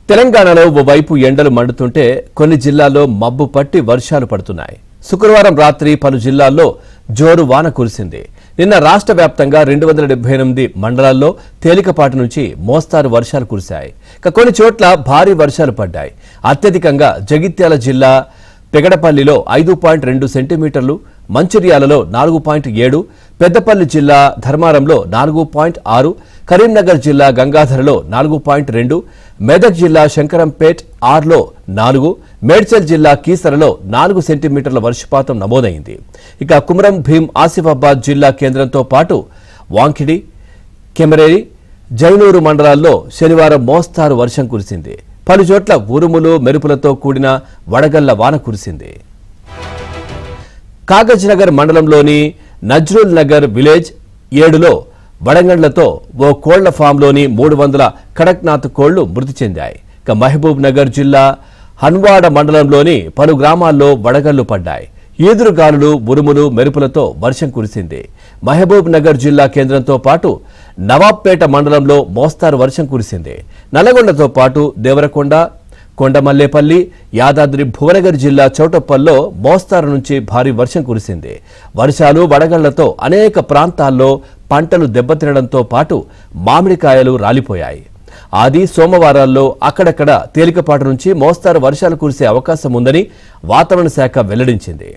తెలంగాణలో ఓవైపు ఎండలు మండుతుంటే కొన్ని జిల్లాల్లో మబ్బు పట్టి వర్షాలు పడుతున్నాయి. శుక్రవారం రాత్రి పలు జిల్లాల్లో జోరు వాన కురిసింది. నిన్న రాష్ట్ర వ్యాప్తంగా 278 మండలాల్లో తేలికపాటి నుంచి మోస్తారు వర్షాలు కురిశాయి. కొన్ని చోట్ల భారీ వర్షాలు పడ్డాయి. అత్యధికంగా జగిత్యాల జిల్లా పెగడపల్లిలో 5.2 సెంటీమీటర్లు, మంచిర్యాలలో 4.7, పెద్దపల్లి జిల్లా ధర్మారంలో 4.6, కరీంనగర్ జిల్లా గంగాధరలో 4.2, మెదక్ జిల్లా శంకరంపేట్ 6లో 4, మేడ్చల్ జిల్లా కీసరలో 4 సెంటీమీటర్ల వర్షపాతం నమోదైంది. ఇక కుమరం భీం ఆసిఫాబాద్ జిల్లా కేంద్రంతో పాటు వాంకిడి, కెమరేరి, జైనూరు మండలాల్లో శనివారం మోస్తారు వర్షం కురిసింది. పలుచోట్ల ఉరుములు మెరుపులతో కూడిన వడగళ్ల వాన కురిసింది. కాగజ్నగర్ మండలంలోని నజ్రుల్ నగర్ విలేజ్ 7లో వడగండ్లతో ఓ కోళ్ల ఫామ్లోని 300 కడక్నాథ్ కోళ్లు మృతి చెందాయి. మహబూబ్ నగర్ జిల్లా హన్వాడ మండలంలోని పలు గ్రామాల్లో వడగళ్లు పడ్డాయి. ఈదురుగాలులు, ఉరుములు, మెరుపులతో వర్షం కురిసింది. మహబూబ్ నగర్ జిల్లా కేంద్రంతో పాటు నవాబ్పేట మండలంలో మోస్తారు వర్షం కురిసింది. నల్లగొండతో పాటు దేవరకొండ, కొండమల్లేపల్లి, యాదాద్రి భువనగిరి జిల్లా చౌటప్పల్లో మోస్తారు నుంచి భారీ వర్షం కురిసింది. వర్షాలు, వడగళ్లతో అనేక ప్రాంతాల్లో పంటలు దెబ్బతినడంతో పాటు మామిడికాయలు రాలిపోయాయి. ఆది, సోమవారాల్లో అక్కడక్కడ తేలికపాటి నుంచి మోస్తారు వర్షాలు కురిసే అవకాశం ఉందని వాతావరణ శాఖ వెల్లడించింది.